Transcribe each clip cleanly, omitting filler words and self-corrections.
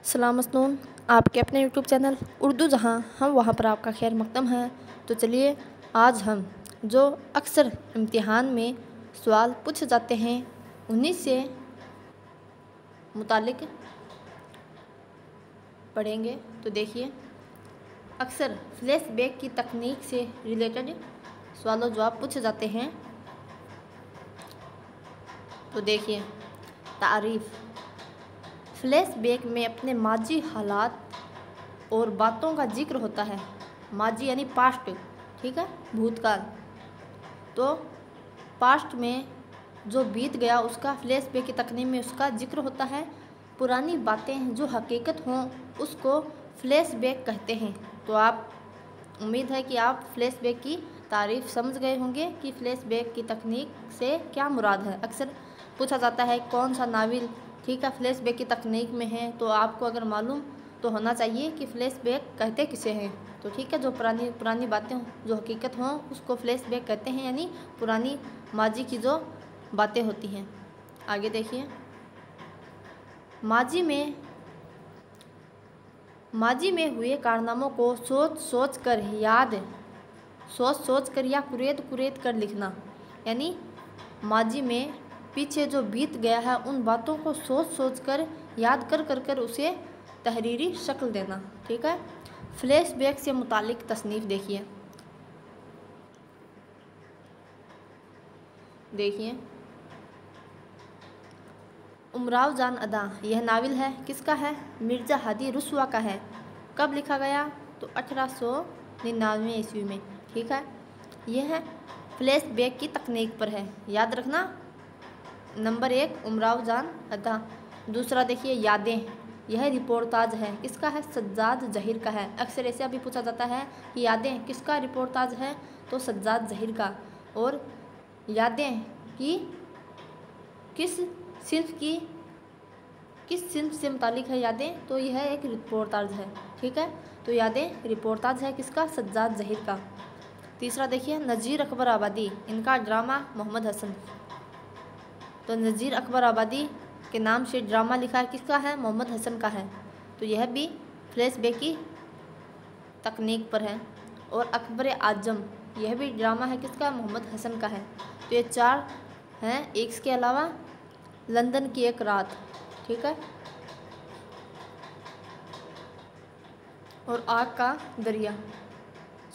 सलाम मसनून, आपके अपने यूट्यूब चैनल उर्दू जहाँ हम वहाँ पर आपका खैर मकदम है। तो चलिए आज हम जो अक्सर इम्तिहान में सवाल पूछे जाते हैं उन्हीं से मुतालिक पढ़ेंगे। तो देखिए, अक्सर फ्लैशबैक की तकनीक से रिलेटेड सवाल जवाब पूछे जाते हैं। तो देखिए, तारीफ़। फ्लैशबैक में अपने माजी हालात और बातों का जिक्र होता है। माजी यानी पास्ट, ठीक है, भूतकाल। तो पास्ट में जो बीत गया उसका फ्लैशबैक की तकनीक में उसका जिक्र होता है। पुरानी बातें जो हकीकत हों उसको फ्लैशबैक कहते हैं। तो आप उम्मीद है कि आप फ्लैशबैक की तारीफ़ समझ गए होंगे कि फ्लैशबैक की तकनीक से क्या मुराद है। अक्सर पूछा जाता है कौन सा नावल, ठीक है, फ्लैशबैक की तकनीक में है। तो आपको अगर मालूम तो होना चाहिए कि फ्लैशबैक कहते किसे हैं। तो ठीक है, जो पुरानी बातें जो हकीकत हों उसको फ्लैशबैक कहते हैं, यानी पुरानी माजी की जो बातें होती हैं। आगे देखिए, माजी में हुए कारनामों को सोच सोच कर या कुरेद कर लिखना, यानी माजी में पीछे जो बीत गया है उन बातों को सोच कर याद कर उसे तहरीरी शक्ल देना। ठीक है, फ्लैशबैक से मुतालिक तसनीफ़ देखिए उमराव जान अदा, यह नावल है, किसका है? मिर्ज़ा हादी रुस्वा का है। कब लिखा गया? तो 1899 ईस्वी में। ठीक है, यह फ्लैशबैक की तकनीक पर है, याद रखना। नंबर 1 उमराव जान अदा। दूसरा देखिए यादें, यह रिपोर्टाज है, किसका है? सज्जाद जहीर का है। अक्सर ऐसे भी पूछा जाता है कि यादें किसका रिपोर्टाज है? तो सज्जाद जहीर का। और यादें की किस सिंफ से मुतालिक है यादें? तो यह एक रिपोर्टाज है। ठीक है, तो यादें रिपोर्टाज है, किसका? सज्जाद जहीर का। तीसरा देखिए नज़ीर अकबर आबादी, इनका ड्रामा मोहम्मद हसन। तो नज़ीर अकबर आबादी के नाम से ड्रामा लिखा है, किसका है? मोहम्मद हसन का है। तो यह भी फ्लैशबैक की तकनीक पर है। और अकबर आजम, यह भी ड्रामा है, किसका? मोहम्मद हसन का है। तो ये 4 हैं। एक इसके अलावा लंदन की एक रात, ठीक है, और आग का दरिया,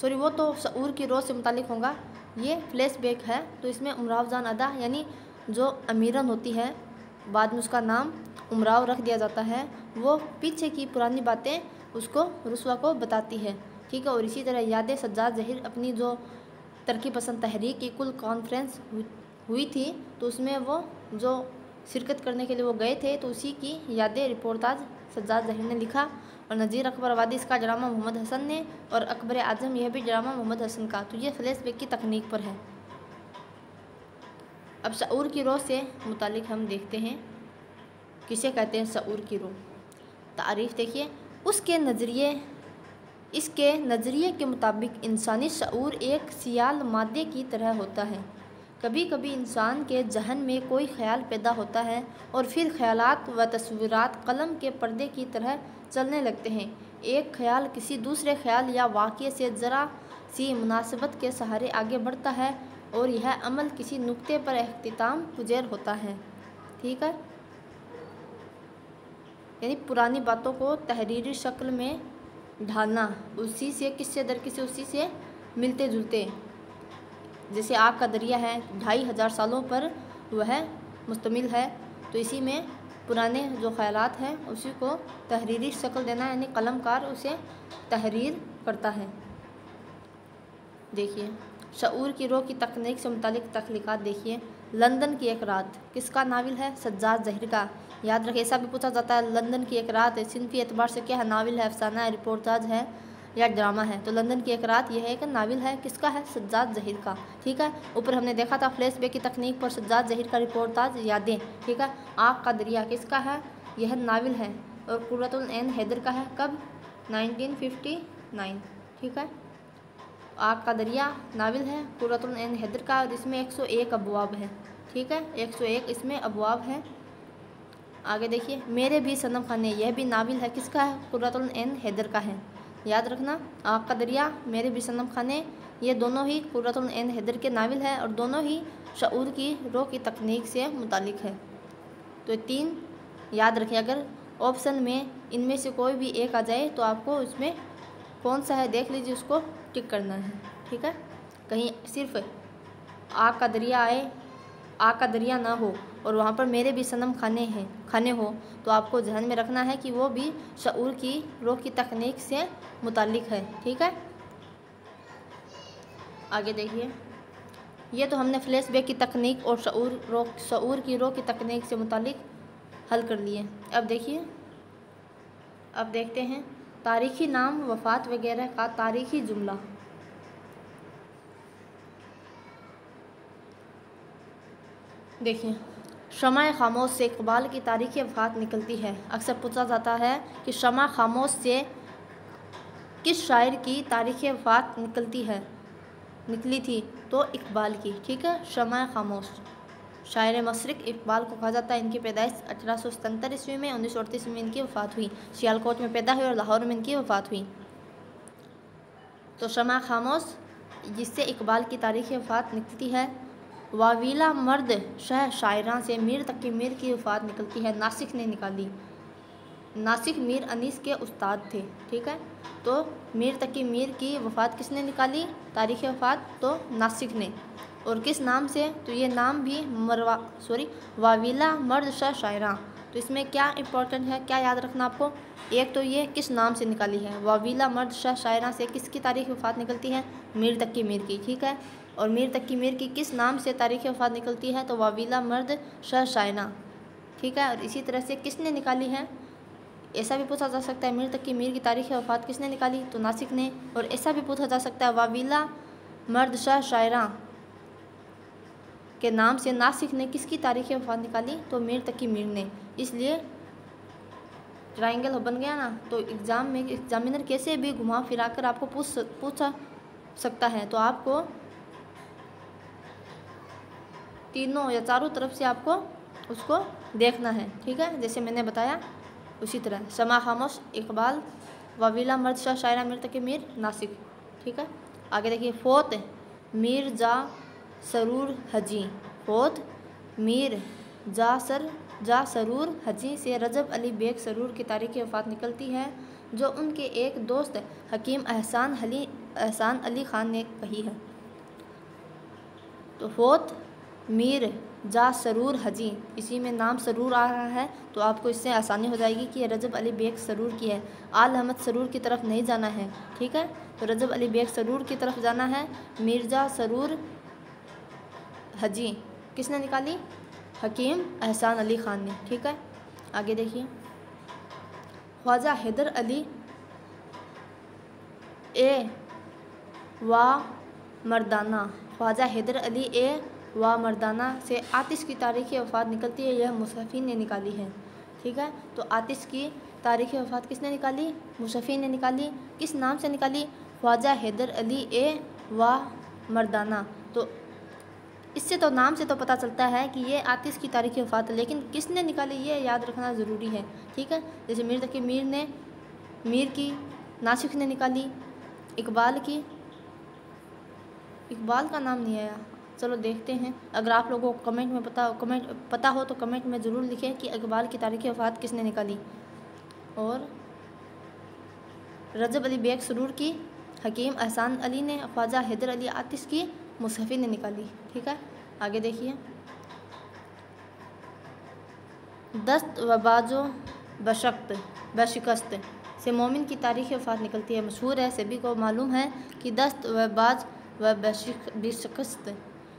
सॉरी वो तो शऊर की रोज़ से मुतालिक होगा। ये फ्लैशबैक है। तो इसमें उमराव जान अदा यानी जो अमीरन होती है, बाद में उसका नाम उमराव रख दिया जाता है, वो पीछे की पुरानी बातें उसको रुस्वा को बताती है। ठीक है, और इसी तरह यादें सज्जाद जहीर अपनी जो तरक्की पसंद तहरीक की कुल कॉन्फ्रेंस हुई थी तो उसमें वो जो शिरकत करने के लिए वो गए थे, तो उसी की यादें रिपोर्टाज सज्जाद जहीर ने लिखा। और नज़ीर अकबर आबादी इसका ड्रामा मोहम्मद हसन ने, और अकबर आजम यह भी ड्रामा मोहम्मद हसन का। तो ये फ्लैशबैक की तकनीक पर है। अब शऊर की रोह से मुतालिक हम देखते हैं किसे कहते हैं शऊर की रोह। तारीफ़ देखिए, इसके नज़रिए के मुताबिक इंसानी शऊर एक सियाल मादे की तरह होता है। कभी कभी इंसान के जहन में कोई ख्याल पैदा होता है और फिर ख्यालात व तस्वीरात कलम के पर्दे की तरह चलने लगते हैं। एक ख्याल किसी दूसरे ख्याल या वाक़ये से ज़रा सी मुनासिबत के सहारे आगे बढ़ता है और यह अमल किसी नुक्ते पर अख्तिताम पुज़ैर होता है। ठीक है, यानी पुरानी बातों को तहरीरी शक्ल में ढालना, उसी से किससे दर किसी उसी से मिलते जुलते। जैसे आग का दरिया है, 2500 सालों पर वह मुश्तमिल है। तो इसी में पुराने जो ख़यालात हैं उसी को तहरीरी शक्ल देना, यानी कलमकार उसे तहरीर करता है। देखिए शऊर की रोह की तकनीक से मुतालिक तख्लीक़ात देखिए। लंदन की एक रात किसका नावल है? सज्जाद जहीर का। याद रखें, ऐसा भी पूछा जाता है लंदन की एक रात सिनफी एतबार से क्या है? नावल है, अफसाना है, रिपोर्टाज है या ड्रामा है? तो लंदन की एक रात यह एक नावल है, किसका है? सज्जाद जहीर का। ठीक है, ऊपर हमने देखा था फ्लैशबैक की तकनीक पर सज्जाद जहीर का रिपोर्टाज यादें। ठीक है, आग का दरिया किसका है? यह नावल है और कुर्रतुल ऐन हैदर का है। कब? 1959। ठीक है, आग का दरिया नावल है, कुर्रतुल ऐन हैदर का, और इसमें 101 अबवाब है। ठीक है, 101 इसमें अबवाब है। आगे देखिए, मेरे भी सनम खाने, यह भी नाविल है, किसका है? कुर्रतुल ऐन हैदर का है। याद रखना, आँख का दरिया, मेरे भी सनम खाने, ये दोनों ही कुर्रतुल ऐन हैदर के नाविल है और दोनों ही शऊर की रूह की तकनीक से मुतालिक है। तो 3 याद रखें। अगर ऑप्शन में इनमें से कोई भी एक आ जाए तो आपको इसमें कौन सा है देख लीजिए, उसको टिक करना है। ठीक है, कहीं सिर्फ आग का दरिया आए, आग का दरिया ना हो और वहाँ पर मेरे भी सनम खाने हो, तो आपको ध्यान में रखना है कि वो भी शऊर की रूह की तकनीक से मुतालिक है। ठीक है, आगे देखिए, ये तो हमने फ्लैशबैक की तकनीक और शऊर की रूह की तकनीक से मुतालिक हल कर लिए। अब देखिए, अब देखते हैं तारीख़ी नाम, वफ़ात वगैरह का तारीख़ी जुमला। देखिए, शमाए खामोश से इकबाल की तारीख़ी वफ़ात निकलती है। अक्सर पूछा जाता है कि शमा खामोश से किस शायर की तारीख़ी वफ़ात निकली थी? तो इकबाल की। ठीक है, शमाए खामोश शायर मशरिक़ इकबाल को कहा जाता है। इनकी पैदाइश 1877 ईस्वी में, 1938 ईस्वी में इनकी वफ़ात हुई। सियालकोट में पैदा हुई और लाहौर में इनकी वफ़ात हुई। तो शमा खामोश जिससे इकबाल की तारीख़ी वफ़ात निकलती है। वाविला मर्द शह शायरा से मीर तकी मीर की वफ़ात निकलती है, नासिक ने निकाली। नासिक मीर अनीस के उस्ताद थे। ठीक है, तो मीर तकी मीर की वफ़ात किसने निकाली तारीख़ वफ़ात? तो नासिक ने। और किस नाम से? तो ये नाम भी वाविला मर्द शाह शायरा। तो इसमें क्या इम्पोर्टेंट है, क्या याद रखना आपको? एक तो ये किस नाम से निकाली है, वाविला मर्द शाह शायरा से किसकी तारीख़ वफ़ात निकलती है? मीर तकी मीर की। ठीक है, और मीर तकी मीर की किस नाम से तारीख़ वफ़ात निकलती है? तो वाविला मर्द शाह शायरा। ठीक है, और इसी तरह से किसने निकाली है? ऐसा भी पूछा जा सकता है मीर तकी मीर की तारीख़ वफ़ात किसने निकाली? तो नासिक ने। और ऐसा भी पूछा जा सकता है वाविला मर्द शाह शायरा के नाम से नासिक ने किसकी तारीख़ वफ़ात निकाली? तो मीर तकी मीर ने। इसलिए ट्रायंगल बन गया ना। तो एग्ज़ाम में एग्जामिनर कैसे भी घुमा फिरा कर आपको पूछा सकता है, तो आपको तीनों या चारों तरफ से आपको उसको देखना है। ठीक है, जैसे मैंने बताया उसी तरह शमा खामोश इकबाल, वाविला मर्द शाह शायरा मीर तकी मीर, नासिक। ठीक है, आगे देखिए, फोत मीर सरूर हजी। फोत मीर जा सरूर हजी से रजब अली बेग सरूर की तारीख़ वफ़ात निकलती है, जो उनके एक दोस्त हकीम एहसान अली ख़ान ने कही है। तो फोत मीर जा सरूर हजी, इसी में नाम सरूर आ रहा है, तो आपको इससे आसानी हो जाएगी कि रजब अली बेग सरूर की है। आल अहमद सरूर की तरफ नहीं जाना है। ठीक है, तो रजब अली बेग सरूर की तरफ जाना है। मिर्ज़ा सरूर हजी किसने निकाली? हकीम एहसान अली ख़ान ने। ठीक है, आगे देखिए, ख्वाजा हैदर अली ए वा मर्दाना। ख्वाजा हैदर अली ए वा मर्दाना से आतिश की तारीख़ वफ़ात निकलती है, यह मुसफ़ी ने निकाली है। ठीक है, तो आतिश की तारीख़ वफ़ात किसने निकाली? मुसफ़ी ने निकाली। किस नाम से निकाली? ख्वाजा हैदर अली ए वा मर्दाना। तो इससे तो नाम से तो पता चलता है कि ये आतिश की तारीख़ वफ़ात है, लेकिन किसने निकाली ये याद रखना ज़रूरी है। ठीक है, जैसे मीर तकी मीर ने मीर की, नासिक ने निकाली, इकबाल की, इकबाल का नाम नहीं आया। चलो देखते हैं, अगर आप लोगों को कमेंट में पता हो तो कमेंट में ज़रूर लिखें कि इकबाल की तारीख़ वफ़ात किसने निकाली। और रजब अली बेग सरूर की, हकीम एहसान अली ने, ख्वाजा हैदर अली आतिश की, मुसफ़ी ने निकाली। ठीक है, आगे देखिए, दस्त व बाजो बशिकस्त से मोमिन की तारीख़ वफ़ात निकलती है। मशहूर है, सभी को मालूम है कि दस्त व बाज व बशिकस्त।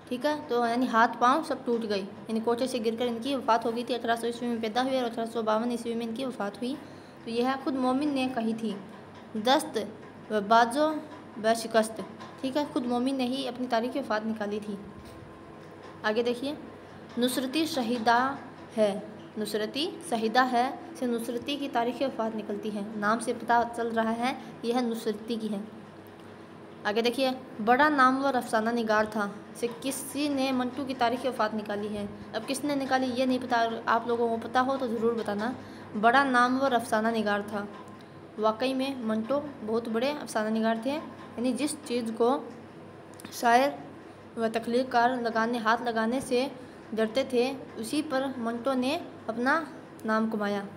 ठीक है, तो यानी हाथ पाँव सब टूट गई, यानी कोठे से गिरकर इनकी वफ़ात हो गई थी। 1800 ईस्वी में पैदा हुई और 1852 ईस्वी में इनकी वफ़ात हुई। तो यह खुद मोमिन ने कही थी, दस्त व बाजो बशिकस्त। ठीक है, खुद मोमिन ने ही अपनी तारीख़ वफ़ात निकाली थी। आगे देखिए, नुसरती शहीदा है। नुसरती शहीदा है से नुसरती की तारीख़ वफ़ात निकलती है। नाम से पता चल रहा है यह नुसरती की है। आगे देखिए, बड़ा नामवर अफसाना निगार था से किसी ने मंटू की तारीख़ वफ़ात निकाली है। अब किसने निकाली ये नहीं पता, आप लोगों को पता हो तो ज़रूर बताना। बड़ा नामवर अफसाना निगार था, वाकई में मंटो बहुत बड़े अफसाना निगार थे, यानी जिस चीज़ को शायर व तख्लीक़कार हाथ लगाने से डरते थे उसी पर मंटो ने अपना नाम कमाया।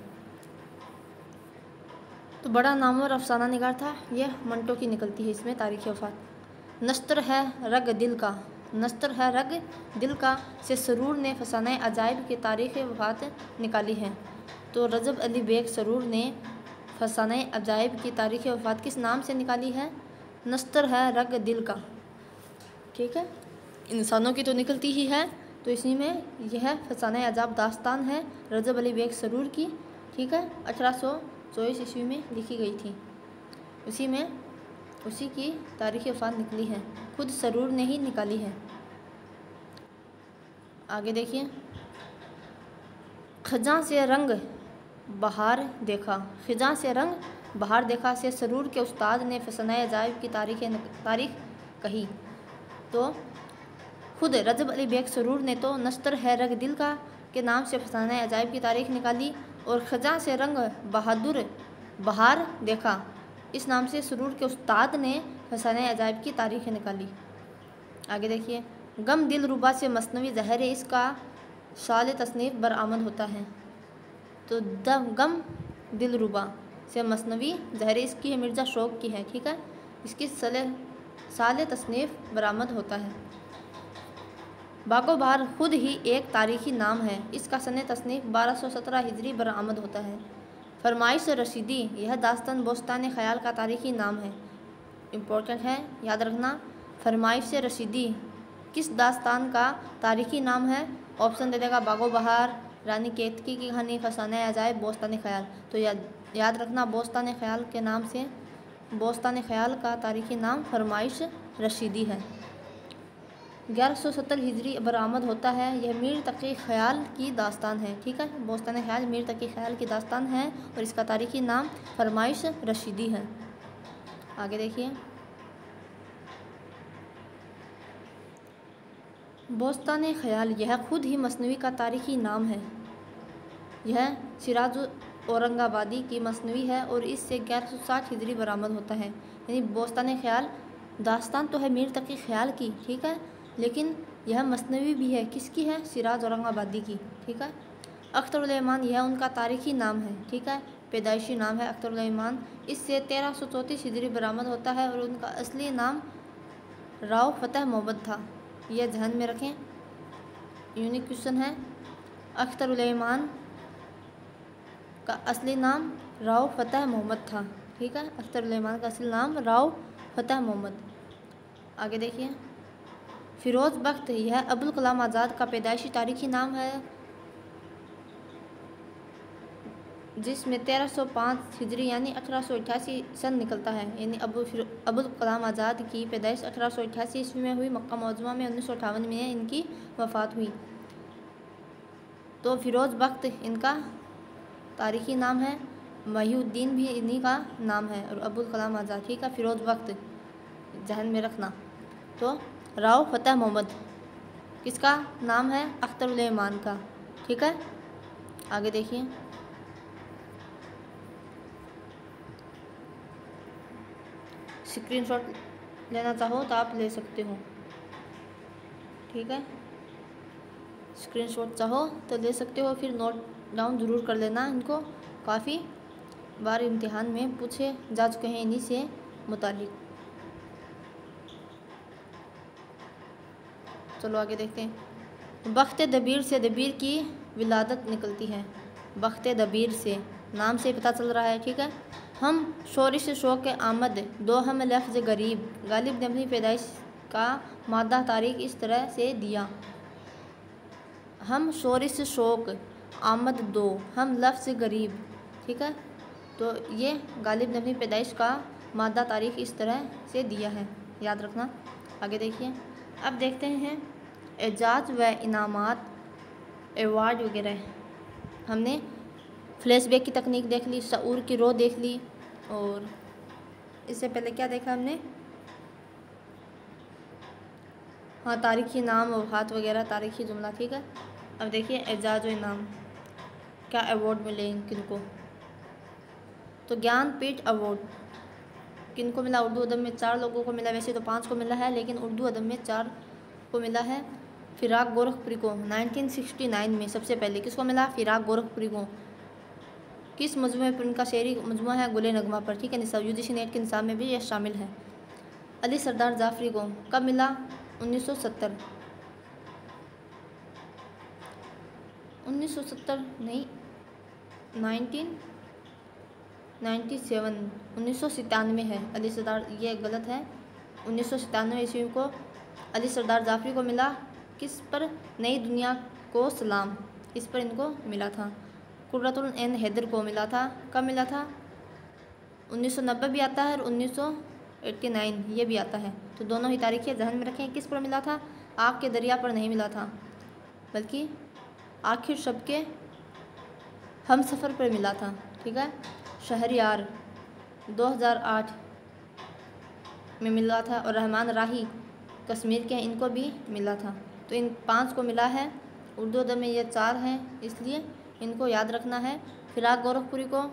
तो बड़ा नामवर अफसाना निगार था, यह मंटो की निकलती है इसमें तारीख़ वफ़ात। नस्तर है रग दिल का, नस्तर है रग दिल का से सरूर ने फसाने अजाइब की तारीख़ वफ़ात निकाली है। तो रजब अली बेग सरूर ने फसाने अजाइब की तारीख़ वफ़ात किस नाम से निकाली है? नस्तर है रग दिल का। ठीक है, इंसानों की तो निकलती ही है, तो इसी में यह फसाने अजाब दास्तान है रजब अली बेग सरूर की। ठीक है, 1824 ईस्वी में लिखी गई थी, उसी की तारीख़ वफ़ात निकली है, खुद सरूर ने ही निकाली है। आगे देखिए, खजा से रंग बहार देखा, खजा से रंग बहार देखा से सरूर के उस्ताद ने फसाने अजाइब की तारीख़ कही। तो खुद रजब अली बेग सरूर ने तो नस्तर है रग दिल का के नाम से फसाने अजाइब की तारीख़ निकाली, और खजा से रंग बहादुर बहार देखा इस नाम से सरूर के उस्ताद ने फसाने अजाइब की तारीख़ निकाली। आगे देखिए, गम दिल रुबा से मसनवी ज़हर इसका साल तसनीफ़ बरामद होता है। तो गम दिल रुबा से मसनवी ज़हर इसकी है, मिर्ज़ा शौक़ की है। ठीक है, इसकी साल तसनीफ़ बरामद होता है। बागो बहार खुद ही एक तारीख़ी नाम है, इसका सन तसनीफ़ 1217 हिजरी बरामद होता है। फरमाइश रशीदी, यह दास्तान बोस्तान ख़याल का तारीख़ी नाम है। इम्पोर्टेंट है, याद रखना। फरमाइश रशीदी किस दास्तान का तारीख़ी नाम है? ऑप्शन दे देगा बागो बहार, रानी केतकी की कहानी, फसाने अजाइब, बोस्तान ख़याल। तो याद रखना, बोस्तान ख़याल के नाम से बोस्तान ख़याल का तारीख़ी नाम फरमाइश रशीदी है। 1170 हिजरी बरामद होता है, यह मीर तकी ख़याल की दास्तान है। ठीक है, बोस्तान ख़याल मीर तकी ख़याल की दास्तान है और इसका तारीख़ी नाम फरमाइश रशीदी है। आगे देखिए, बोस्तान ख़याल यह खुद ही मसनवी का तारीख़ी नाम है। यह सिराज औरंगाबादी की मसनवी है और इससे 1160 हिजरी बरामद होता है। यानी बोस्तान ख़याल दास्तान तो है मीर तकी ख़याल की, ठीक है, लेकिन यह मसनवी भी है, किसकी है? सिराज औरंगाबादी की। ठीक है, अख्तर उल ईमान यह उनका तारीख़ी नाम है। ठीक है, पैदाइशी नाम है अख्तर उल ईमान, इससे 1334 हिजरी बरामद होता है और उनका असली नाम राव फ़तेह मोहम्मद था। यह ध्यान में रखें, यूनिक क्वेश्चन है। अख्तर उल ईमान का असली नाम राव फ़तेह मोहम्मद था। ठीक है, अख्तर उल ईमान का असली नाम राव फ़तेह मोहम्मद। आगे देखिए, फ़िरोज़ बख्त यह अबुल कलाम आज़ाद का पैदाइशी तारीख़ी नाम है, जिसमें 1305 हिजरी यानी 1888 सन निकलता है। यानी अबुल कलाम आज़ाद की पैदाइश 1888 ईस्वी में हुई, मक्का मुअज़्ज़मा में 1958 में इनकी वफ़ात हुई। तो फ़िरोज़ बख्त इनका तारीख़ी नाम है, महिउद्दीन भी इन्हीं का नाम है, और अबुल कलाम आज़ाद। ठीक है, फ़िरोज़ बख्त जहन में रखना। तो राव फ़तेह मोहम्मद किसका नाम है? अख्तर उल ईमान का। ठीक है, आगे देखिए, स्क्रीनशॉट लेना चाहो तो आप ले सकते हो। ठीक है, स्क्रीनशॉट चाहो तो ले सकते हो, फिर नोट डाउन ज़रूर कर लेना। इनको काफ़ी बार इम्तिहान में पूछे जा चुके हैं इन्हीं से मुतालिक। चलो आगे देखते हैं। बख्त दबीर से दबीर की विलादत निकलती है। बख्त दबीर से नाम से पता चल रहा है। ठीक है, हम शोरिश शौक़ आमद दो हम लफ्ज़ गरीब, गालिब ने अपनी पैदाइश का मादा तारीख़ इस तरह से दिया। हम शोरिश शौक़ आमद दो हम लफ्ज़ गरीब। ठीक है, तो ये गालिब ने अपनी पैदाइश का मादा तारीख़ इस तरह से दिया है, याद रखना। आगे देखिए, अब देखते हैं एजाज़ व इनामात, एवार्ड वगैरह। हमने फ्लैशबैक की तकनीक देख ली, शऊर की रो देख ली, और इससे पहले क्या देखा हमने? हाँ, तारीख़ी नाम, वफ़ात वगैरह, तारीख़ी जुमला, ठीक है। अब देखिए एजाज़ व इनाम, क्या अवार्ड मिले किनको। तो ज्ञानपीठ अवार्ड किनको मिला, उर्दू अदब में 4 लोगों को मिला, वैसे तो 5 को मिला है लेकिन उर्दू अदब में 4 को मिला है। फ़िराक़ गोरखपुरी को 1969 में सबसे पहले किसको मिला, फ़िराक़ गोरखपुरी को। किस मजमूए पर उनका शेरी मजमूआ है, गुल नगमा पर, ठीक है। निसाब यूजीसी नेट के निसाब में भी यह शामिल है। अली सरदार जाफ़री को कब मिला, 1970 नहीं 1997 है। अली सरदार, ये गलत है। 1997 ईस्वी को अली सरदार जाफ़री को मिला। किस पर, नई दुनिया को सलाम, इस पर इनको मिला था। कुर्रतुल ऐन हैदर को मिला था, कब मिला था, 1990 भी आता है और 1989 ये भी आता है। तो दोनों ही तारीखें ध्यान में रखें। किस पर मिला था, आग के दरिया पर नहीं मिला था बल्कि आखिर शब के हम सफ़र पर मिला था, ठीक है। शहरयार 2008 में मिला था और रहमान राही कश्मीर के हैं, इनको भी मिला था। तो इन 5 को मिला है। उर्दू अदब में ये 4 हैं, इसलिए इनको याद रखना है। फ़िराक़ गोरखपुरी को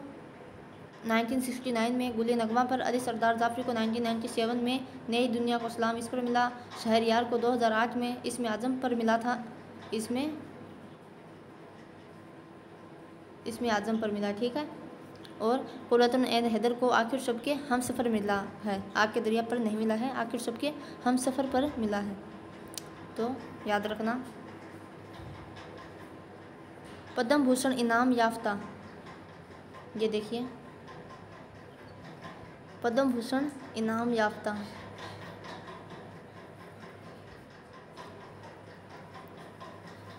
1969 में गुल नगमा पर, अली सरदार जाफ़री को 1997 में नई दुनिया को सलाम इस पर मिला, शहरयार को 2008 में इसमें आज़म पर मिला था, इसमें आज़म पर मिला, ठीक है। और कुर्रतुल ऐन हैदर को आखिर शब के हम सफ़र मिला है, आग के दरिया पर नहीं मिला है, आखिर शब के हम सफ़र पर मिला है, तो याद रखना। पद्म भूषण इनाम याफ्ता, ये देखिए पद्म भूषण इनाम याफ्ता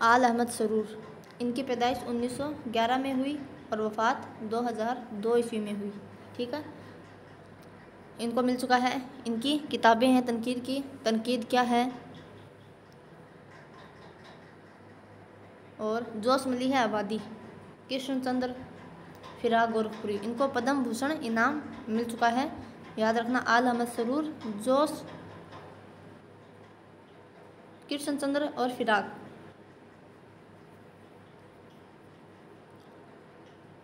आल अहमद सरूर, इनकी पैदाइश 1911 में हुई और वफ़ात 2002 ईस्वी में हुई, ठीक है। इनको मिल चुका है। इनकी किताबें हैं तनकीद की, तनकीद क्या है, और जोश मिली है आबादी। कृष्ण चंद्र, फ़िराक़ गोरखपुरी, इनको पद्म भूषण इनाम मिल चुका है, याद रखना। आल अहमद सरूर, जोश, कृष्ण चंद्र और फ़िराक़,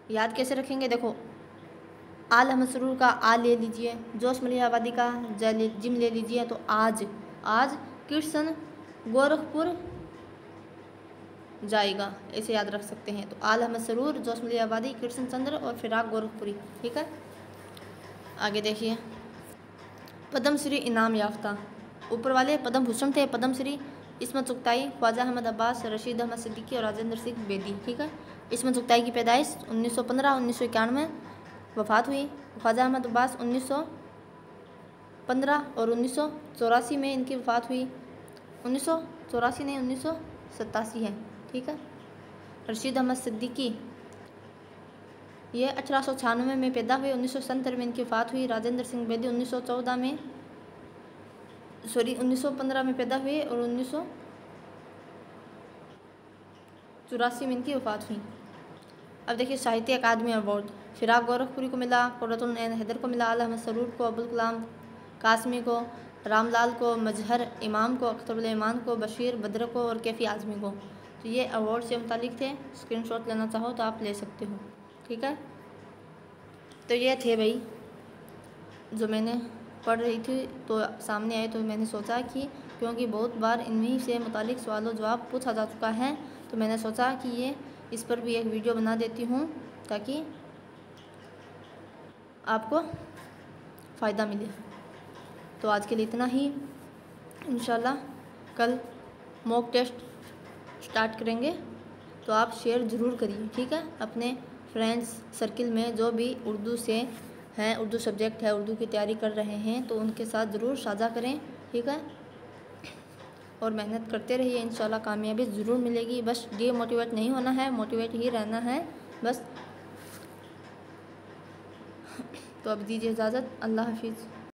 याद कैसे रखेंगे, देखो आल अहमद सरूर का आ ले लीजिए, जोश मिली आबादी का जिम ले लीजिए, तो आज कृष्ण गोरखपुर जाएगा, ऐसे याद रख सकते हैं। तो आल अहमद सरूर, जोश मिली आबादी, कृष्ण चंद्र और फ़िराक़ गोरखपुरी, ठीक है। आगे देखिए पद्मश्री इनाम याफ्ता, ऊपर वाले पद्म भूषण थे, पद्मश्री इस्मत चुगताई, ख्वाजा अहमद अब्बास, रशीद अहमद सिद्दीकी और राजेंद्र सिंह बेदी, ठीक है। इस्मत चुगताई की पैदाइश 1915, 1991 वफ़ात हुई। ख्वाजा अहमद अब्बास 1915 और 1984 में इनकी वफ़ात हुई। 1984 नहीं, 1987 है, ठीक है। रशीद अहमद सिद्दीकी ये 1896 में पैदा हुए, 1970 में इनकी वफ़ात हुई। राजेंद्र सिंह बेदी 1915 में पैदा हुए और 1984 में इनकी वफ़ात हुई। अब देखिए साहित्य अकादमी अवार्ड, फ़िराक़ गोरखपुरी को मिला, कुर्रतुल ऐन हैदर को मिला, आल अहमद सरूर को, अबुल कलाम कासमी को, रामलाल को, मजहर इमाम को, अख्तरुल ईमान को, बशीर बद्र को और कैफ़ी आज़मी को। तो ये अवार्ड से मुतालिक थे, स्क्रीनशॉट लेना चाहो तो आप ले सकते हो, ठीक है। तो ये थे भाई जो मैंने पढ़ रही थी तो सामने आए, तो मैंने सोचा कि क्योंकि बहुत बार इन्हीं से मुतालिक सवाल जवाब पूछा जा चुका है, तो मैंने सोचा कि ये इस पर भी एक वीडियो बना देती हूँ ताकि आपको फ़ायदा मिले। तो आज के लिए इतना ही, इंशाल्लाह कल मॉक टेस्ट स्टार्ट करेंगे, तो आप शेयर ज़रूर करिए, ठीक है। अपने फ्रेंड्स सर्किल में जो भी उर्दू से हैं, उर्दू सब्जेक्ट है, उर्दू की तैयारी कर रहे हैं, तो उनके साथ ज़रूर साझा करें, ठीक है। और मेहनत करते रहिए, इंशाल्लाह कामयाबी ज़रूर मिलेगी। बस डीमोटिवेट नहीं होना है, मोटिवेट ही रहना है बस। तो अब दीजिए इजाज़त, अल्लाह हाफिज़।